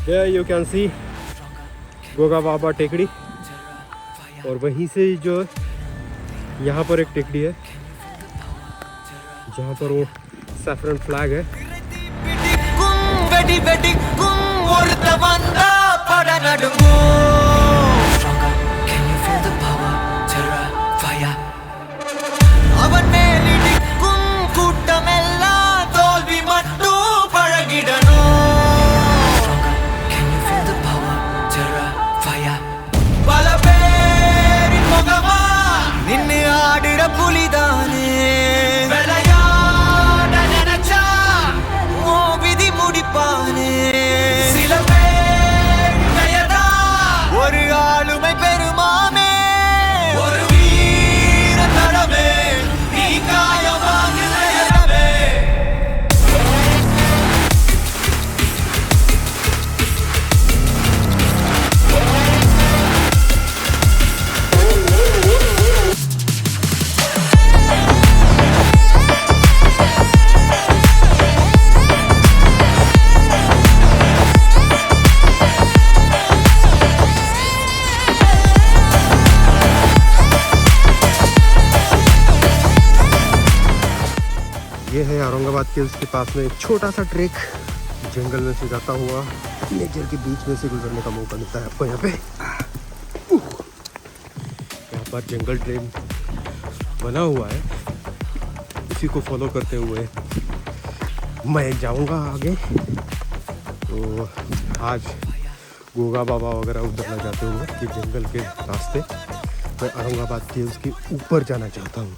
There you can see Goga बाबा टेकड़ी, और वहीं से जो यहाँ पर एक टेकड़ी है जहाँ पर वो सैफरन फ्लैग है। ये है औरंगाबाद के उसके पास में एक छोटा सा ट्रैक, जंगल में से जाता हुआ नेचर के बीच में से गुजरने का मौका मिलता है आपको। यहाँ पे यहाँ पर जंगल ट्रेन बना हुआ है, उसी को फॉलो करते हुए मैं जाऊंगा आगे। तो आज गोगा बाबा वगैरह उधर न जाते हुए कि जंगल के रास्ते मैं औरंगाबाद के उसके ऊपर जाना चाहता हूँ।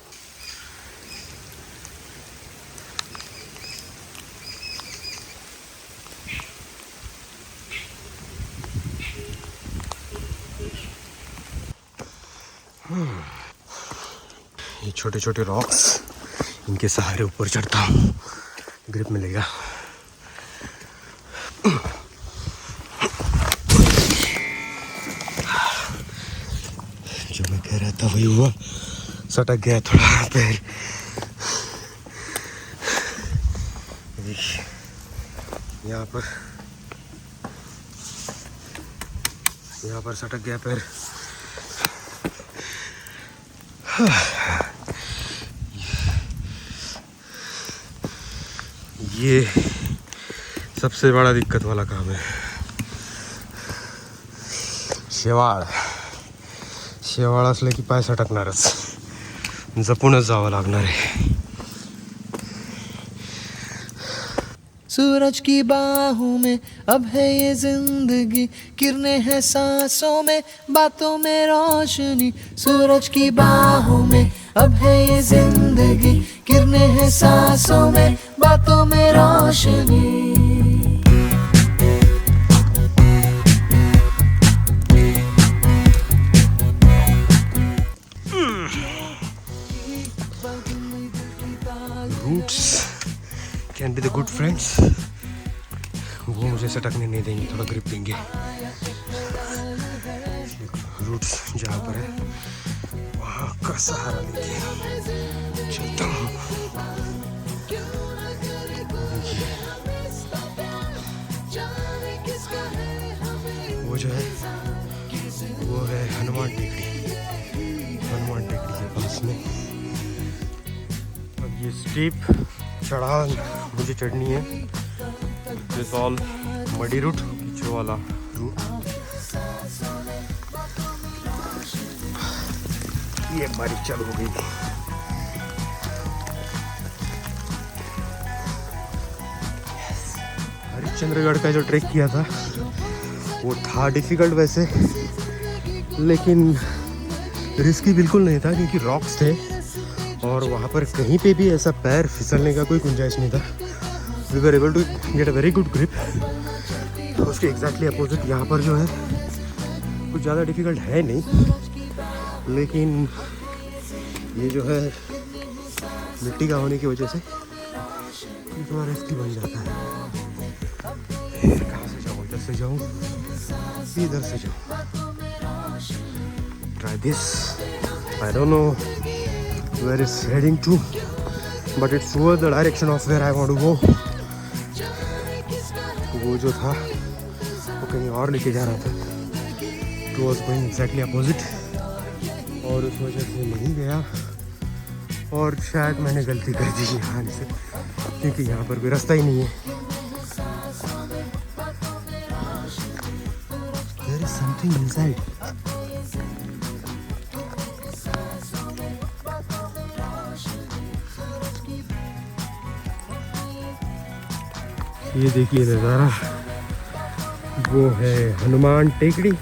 ये छोटे छोटे रॉक्स, इनके सहारे ऊपर चढ़ता हूँ, ग्रिप मिलेगा। जो मैं कह रहा था वही हुआ, सटक गया थोड़ा पैर। यहाँ पर सटक गया पैर। ये सबसे बड़ा दिक्कत वाला काम है। शेवाळ असले की पाय सटकणारच, जपूनच जावं लागणार आहे। सूरज की बाहों में अब है ये जिंदगी, किरणें हैं सांसों में, बातों में रोशनी। सूरज की बाहों में अब है ये जिंदगी, किरणें हैं सांसों में, बातों में रोशनी। Roots can be the good friends, वो मुझे सटकने नहीं देंगे, थोड़ा ग्रिप देंगे। रूट्स जहाँ पर है वहाँ का सहारा लेके चलता हूँ। वो जो है वो है हनुमान टेकड़ी के पास में। अब ये स्टीप चढ़ान मुझे चढ़नी है। दिस ऑल मडी रूट, पीछे वाला रूट। ये बारिश चालू हो गई। हरिश्चंद्रगढ़ का जो ट्रैक किया था वो था डिफिकल्ट वैसे, लेकिन रिस्की बिल्कुल नहीं था क्योंकि रॉक्स थे और वहाँ पर कहीं पे भी ऐसा पैर फिसलने का कोई गुंजाइश नहीं था। We were able to get a very good grip. उसके एग्जैक्टली अपोजिट यहाँ पर जो है कुछ ज़्यादा डिफिकल्ट है नहीं, लेकिन ये जो है मिट्टी का होने की वजह से थोड़ा रिस्की बन जाता है। कहाँ से जाऊँ, इधर से जाऊँ, इधर से जाऊँ। Try this. I don't know where it's heading to, but it's towards the direction of where I want to go. वो जो था वो कहीं और लेके जा रहा था, two was going exactly opposite, और उस वजह से नहीं गया। और शायद मैंने गलती कर दी यहाँ आने से, क्योंकि यहाँ पर भी रास्ता ही नहीं है। There is something inside. ये देखिए नज़ारा, वो है हनुमान टेकड़ी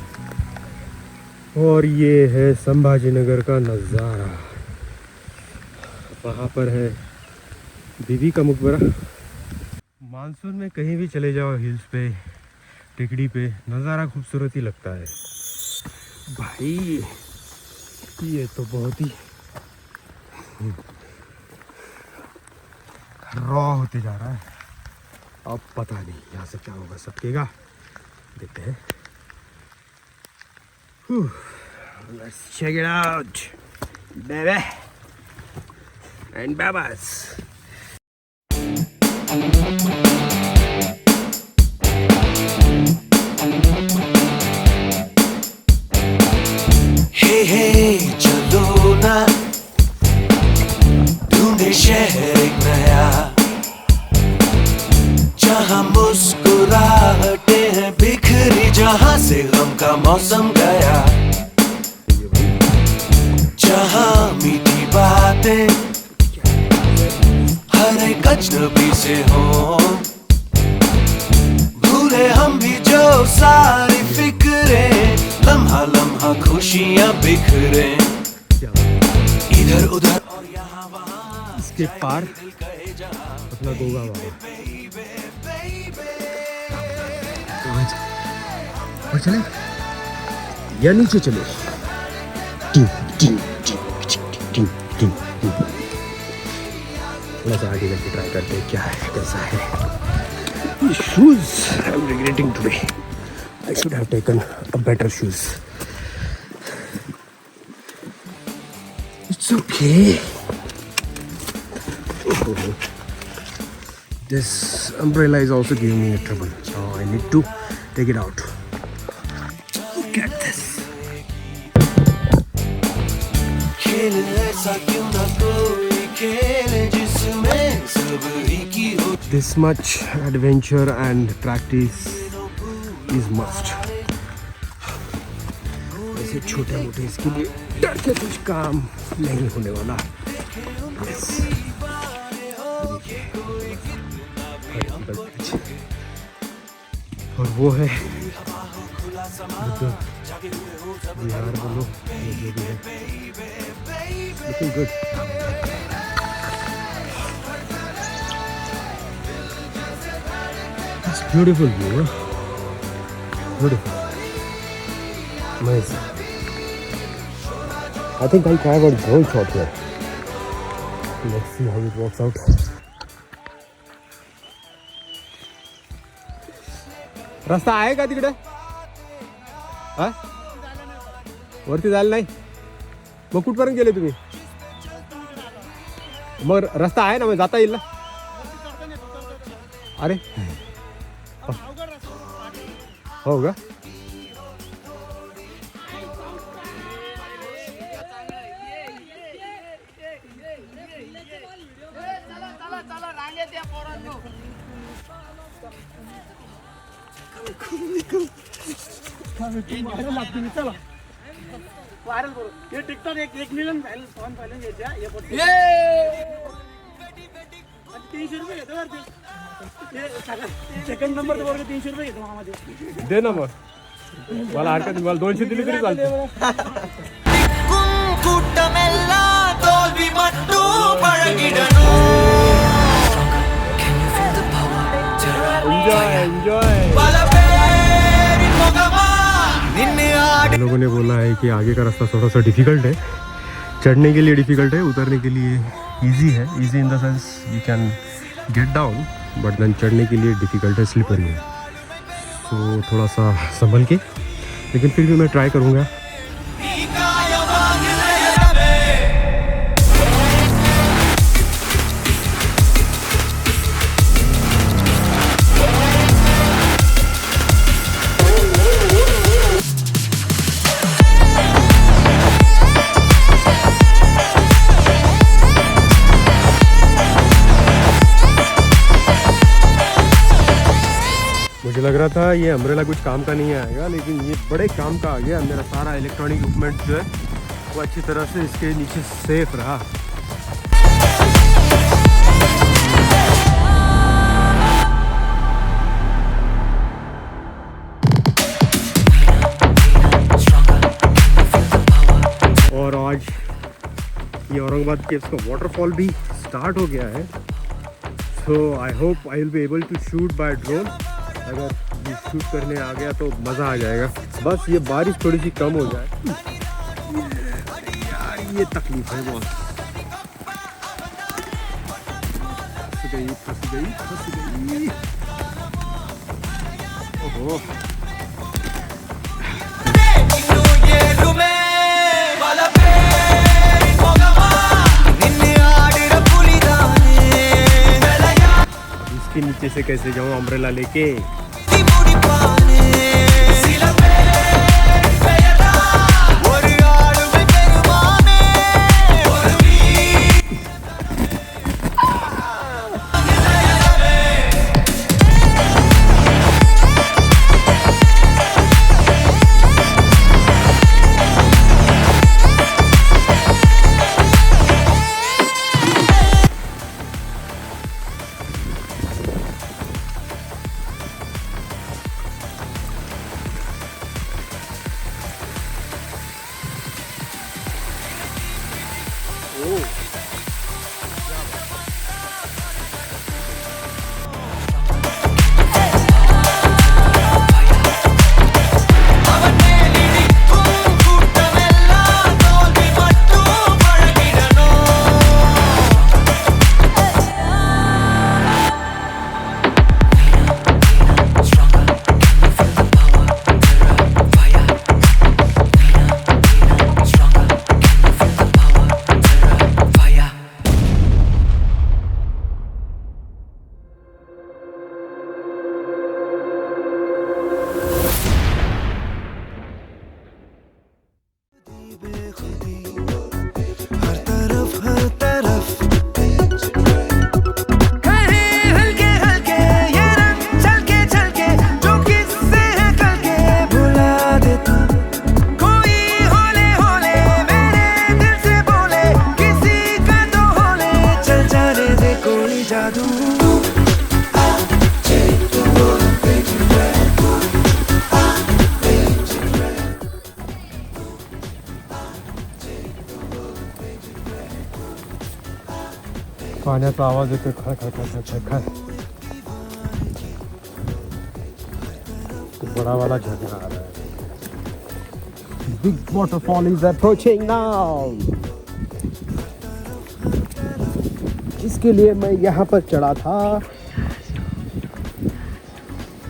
और ये है संभाजीनगर का नज़ारा। वहाँ पर है बीबी का मकबरा। मानसून में कहीं भी चले जाओ, हिल्स पे, टेकड़ी पे, नज़ारा खूबसूरत ही लगता है भाई। ये तो बहुत ही रॉ होते जा रहा है, अब पता नहीं यहाँ से क्या होगा, सटकेगा, देखते हैं। Let's check it out, baby and babas. हे हे चलो ना ढूंढे शहर एक नया, जहाँ मुस्कुराहटें हैं बिखरी, जहाँ से गम का मौसम गया, जहाँ मीठी बातें हर एक अजनबी से हो, भूले हम भी जो सारी फिक्रें, लम्हा लम्हा खुशियाँ बिखरे, इधर उधर और यहाँ वहाँ, इसके पार अपना गोगा बाबा। और चले या नीचे चले, टिंग टिंग टिंग टिंग टिंग टिंग टिंग। थोड़ा सा आगे करके ट्राई करते हैं क्या है, कैसा है। Shoes I am regretting today, I should have taken a better shoes. It's okay, this umbrella is also giving me a trouble, so I need to take it out. Look at this. खेल ऐसा क्यों ना कोई खेले जिसमें सब एक ही हो, This much adventure and practice is must. ऐसे छोटे मोटे इसके लिए डर के कुछ काम नहीं होने वाला। Yes. और वो है बिहार बोलो, जो भी है, looking good. It's beautiful view, huh? Beautiful, amazing. I think I'll try one drone shot here. Let's see how it works out. रस्ता आहे का तिकडे? हा? वरती जायला नाही? मग कुठपर्यंत गेले तुम्ही? मग रस्ता आहे ना, मग जाता येईल ना? अरे हो का? वायरल करू हे टिकटॉक एक मिलियन फॉन फायलिंग घ्यायच्या हे पडते 300 रुपये घेतो वरती सेकंड नंबर वर 300 रुपये घेतो मामाचे दे ना मग, मला हरकत नाही, मला 200 दिली तरी चालते. लोगों ने बोला है कि आगे का रास्ता थोड़ा सा डिफिकल्ट है, चढ़ने के लिए डिफिकल्ट है, उतरने के लिए इजी है. Easy in the sense you can get down, but then चढ़ने के लिए डिफिकल्ट है, स्लिपरी है. तो थोड़ा सा संभल के, लेकिन फिर भी मैं ट्राई करूँगा. लग रहा था ये अम्ब्रेला कुछ काम का नहीं आएगा, लेकिन ये बड़े काम का आ गया। मेरा सारा इलेक्ट्रॉनिक इक्विपमेंट जो है वो अच्छी तरह से इसके नीचे सेफ रहा। और आज ये औरंगाबाद केव्स का वाटरफॉल भी स्टार्ट हो गया है। So I hope I will be able to shoot by drone. अगर ये शूट करने आ गया तो मज़ा आ जाएगा। बस ये बारिश थोड़ी सी कम हो जाए। अरे यार ये तकलीफ है बहुत। फंस गई। ओहो इसके नीचे से कैसे जाऊँ अम्ब्रेला लेके। पाण्याचा आवाज येतोय खळ खळ खळ खळ खळ। तो बड़ा वाला झरना आ रहा है। Big waterfall is approaching now, जिसके लिए मैं यहाँ पर चढ़ा था।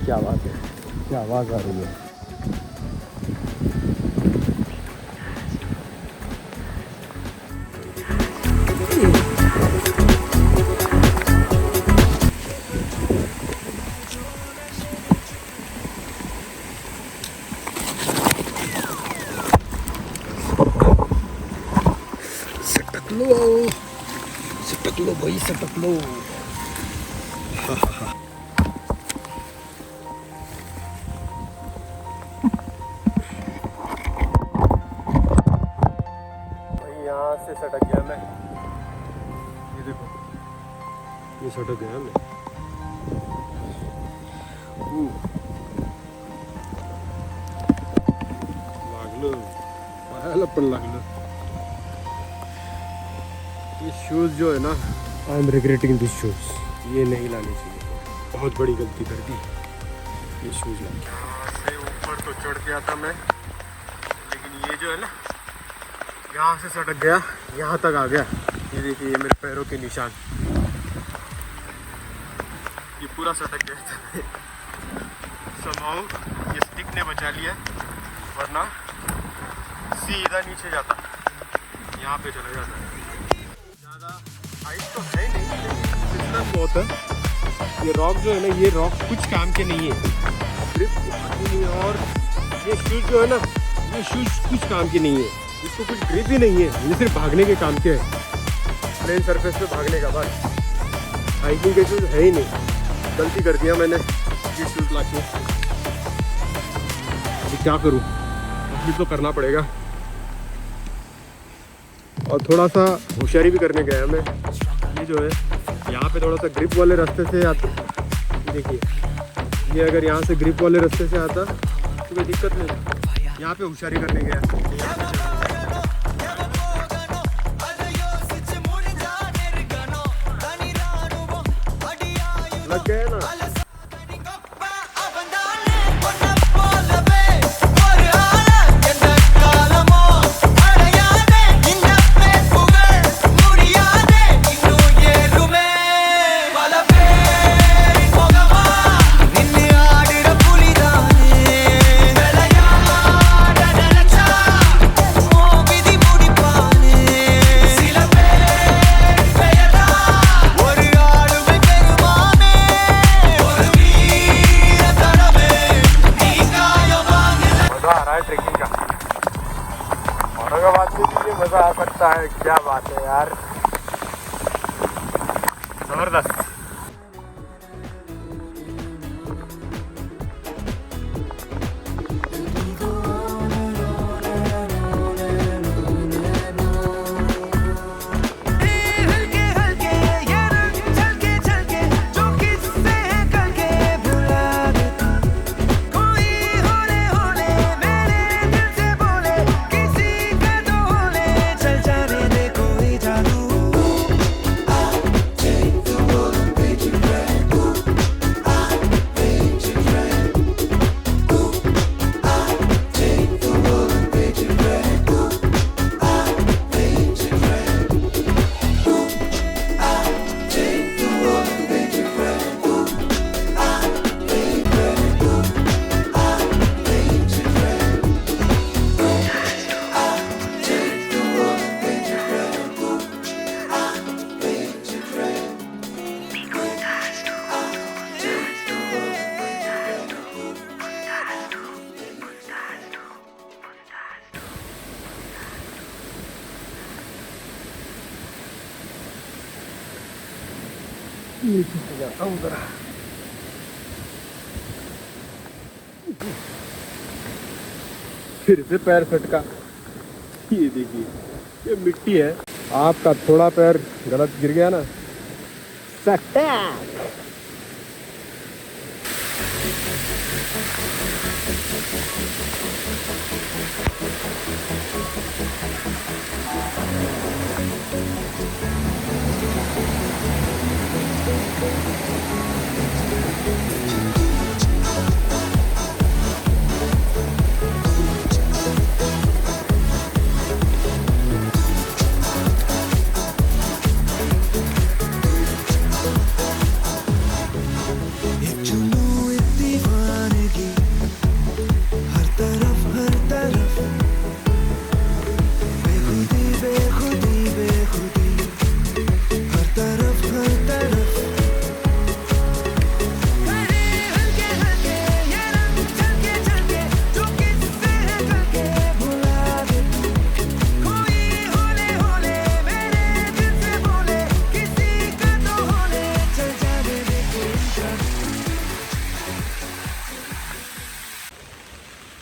क्या बात है, क्या आवाज आ रही है। सटक लो भाई, सटक लो। भाई यहाँ से सटक गया मैं। ये देखो, ये सटक गया मैं। लागलो, पायाला पण लागलं। ये शूज़ जो है ना, I am regretting this shoes. ये नहीं लाने चाहिए, बहुत बड़ी गलती कर दी ये शूज़ लाने। यहाँ से ऊपर तो चढ़ गया था मैं, लेकिन ये जो है ना यहाँ से सटक गया, यहाँ तक आ गया। ये देखिए, ये मेरे पैरों के निशान, ये पूरा सटक गया था। समाओ ये स्टिक ने बचा लिया, वरना सीधा नीचे जाता, यहाँ पे चला जाता। हाइट तो है नहीं, लेकिन बहुत है। ये रॉक जो है ना, ये रॉक कुछ काम के नहीं है। ग्रिप नहीं है, और ये शूज़ जो है ना, ये शूज़ कुछ काम के नहीं है। इसको कुछ ग्रिप ही नहीं है, ये सिर्फ भागने के काम के है। प्लेन सरफेस पे भागने का, बस। हाइकिंग के शूज़ है ही नहीं। गलती कर दिया मैंने। गिफ्ट लाके। अभी क्या करूँ, कंप्लीट तो करना पड़ेगा। और थोड़ा सा होशियारी भी करने गया मैं। ये जो है यहाँ पे थोड़ा सा ग्रिप वाले रास्ते से आता, देखिए ये अगर यहाँ से ग्रिप वाले रास्ते से आता तो कोई दिक्कत नहीं। यहाँ पे होशियारी करने गया, लग गए ना। ट्रेकिंग का औरंगाबाद में भी ये मज़ा आ सकता है, क्या बात है यार, ज़बरदस्त। नीचे से जाता हूँ जरा। फिर से पैर फटका। ये देखिए, ये मिट्टी है, आपका थोड़ा पैर गलत गिर गया ना, सट्टा।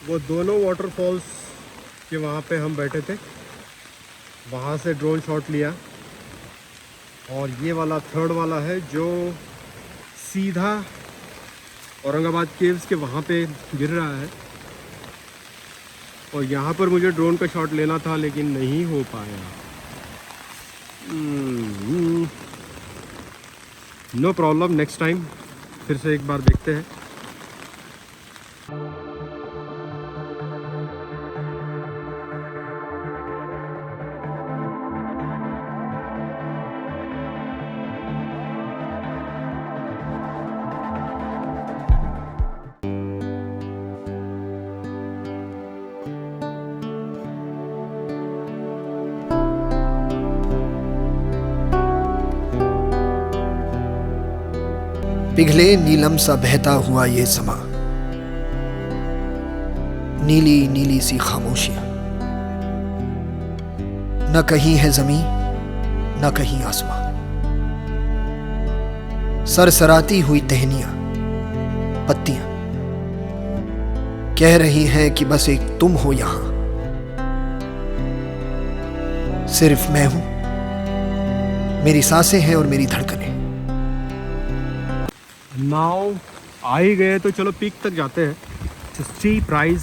वो दोनों वाटरफॉल्स के वहाँ पे हम बैठे थे, वहाँ से ड्रोन शॉट लिया। और ये वाला थर्ड वाला है जो सीधा औरंगाबाद केव्स के वहाँ पे गिर रहा है। और यहाँ पर मुझे ड्रोन का शॉट लेना था लेकिन नहीं हो पाया। नो प्रॉब्लम, नेक्स्ट टाइम फिर से एक बार देखते हैं। पिघले नीलम सा बहता हुआ ये समा, नीली नीली सी खामोशियां, न कहीं है जमीन न कहीं आसमां, सरसराती हुई टहनियां, पत्तियां कह रही हैं कि बस एक तुम हो यहां, सिर्फ मैं हूं, मेरी सांसें हैं और मेरी धड़कनें। नाउ आ ही गए तो चलो पीक तक जाते हैं। Steep rise.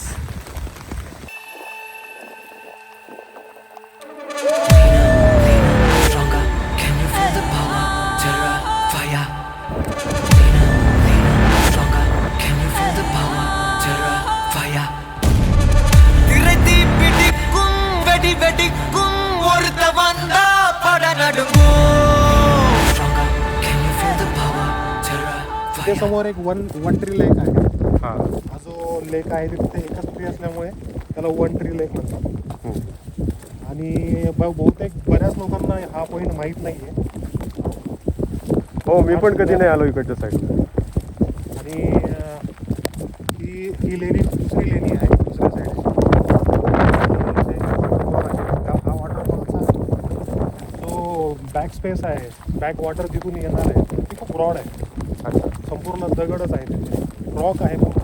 त्या समोर एक वन ट्री लेक आहे. हां. हा जो लेक आहे तिथे एकच ट्री असल्यामुळे त्याला वन ट्री लेक म्हणतात. आणि बहुतेक बऱ्याच लोकांना हा पॉईंट माहीत नाही आहे. हो, मी पण कधी नाही आलो इकडच्या साईडला. आणि ही लेणी दुसरी लेणी आहे दुसऱ्या साईडची. हा वॉटरफॉलचा जो बॅक स्पेस आहे, बॅक वॉटर तिथून येणार आहे ती खूप ब्रॉड आहे. अच्छा. संपूर्ण दगडच आहे तिथे, रॉक आहे पूर्ण.